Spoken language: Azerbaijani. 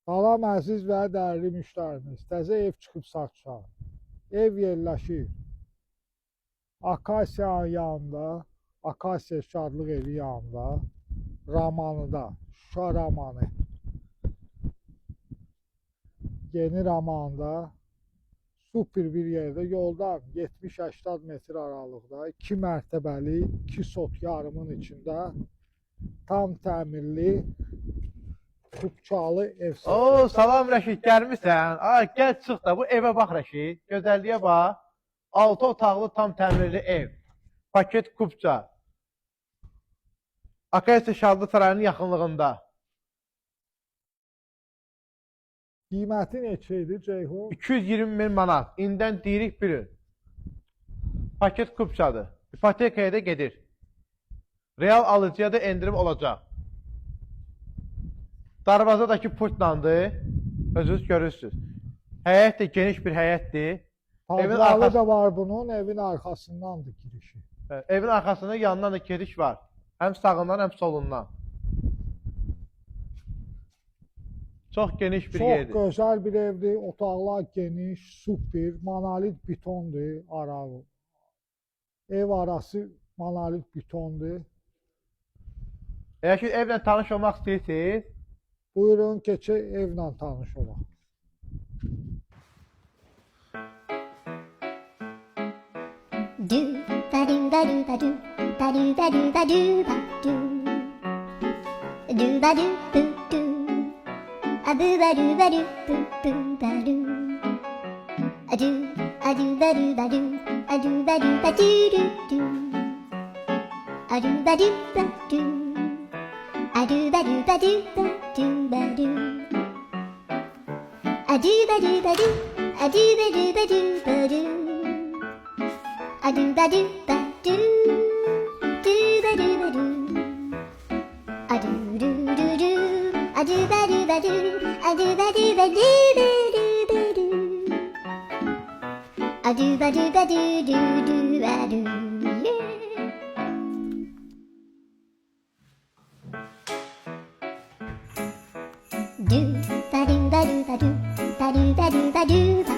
Salam əziz və dəyərli müştərimiz. Təzə ev çıxıb satışa. Ev yerləşir Akasiyanın yanında, Akasiya Şadlıq evi yanında, Ramanıda, Şuşa Ramanı. Yeni Ramanında super bir yerdə yoldan 70-80 metr aralıqda 2 mərtəbəli, 2 sot yarımın içində tam təmirli Kubçalı ev satışa. Oo, salam Rəşid, gəlmirsən? Ay, gəl çıx da bu evə bax Rəşid. Gözəlliyə bax. 6 otaqlı tam təmirli ev. Paket Kubça. Akasiya Şadlıq sarayının yaxınlığında. Qiyməti neçə idi Ceyhun? 220 min manat. İndən deyirik bir il. Paket Kubçadır. İpotekaya da gedir. Real alıcıya da endirim olacaq. Darvazadakı pultlandır. Özünüz görürsünüz. Həyət də geniş bir həyətdir. Pavlalı da var bunun, evin arxasındandır girişi. Evin arxasında yanından da giriş var. Həm sağından, həm solundan. Çox geniş bir yerdir. Çox gözəl bir evdir. Otaqlar geniş, super, monolit betondur arağı. Ev arası monolit betondur. Əgər ki, evlə tanış olmaq istəyirsiniz, Buyurun, keçək evlə tanış olaq. Do ba do ba do ba do ba do ba do ba do ba do do ba do boo do a boo ba do ba do boo boo ba do a do ba do ba do a do ba do ba do do do a do ba do ba do a do ba do ba do ba do ba do a do ba do ba do a do ba do ba do ba do a do ba do ba do ba do ba do a do do do do a do ba do ba do a do ba do ba do ba do ba do a do ba do ba do do do ba do do ba do ba do ba do ba do ba do ba do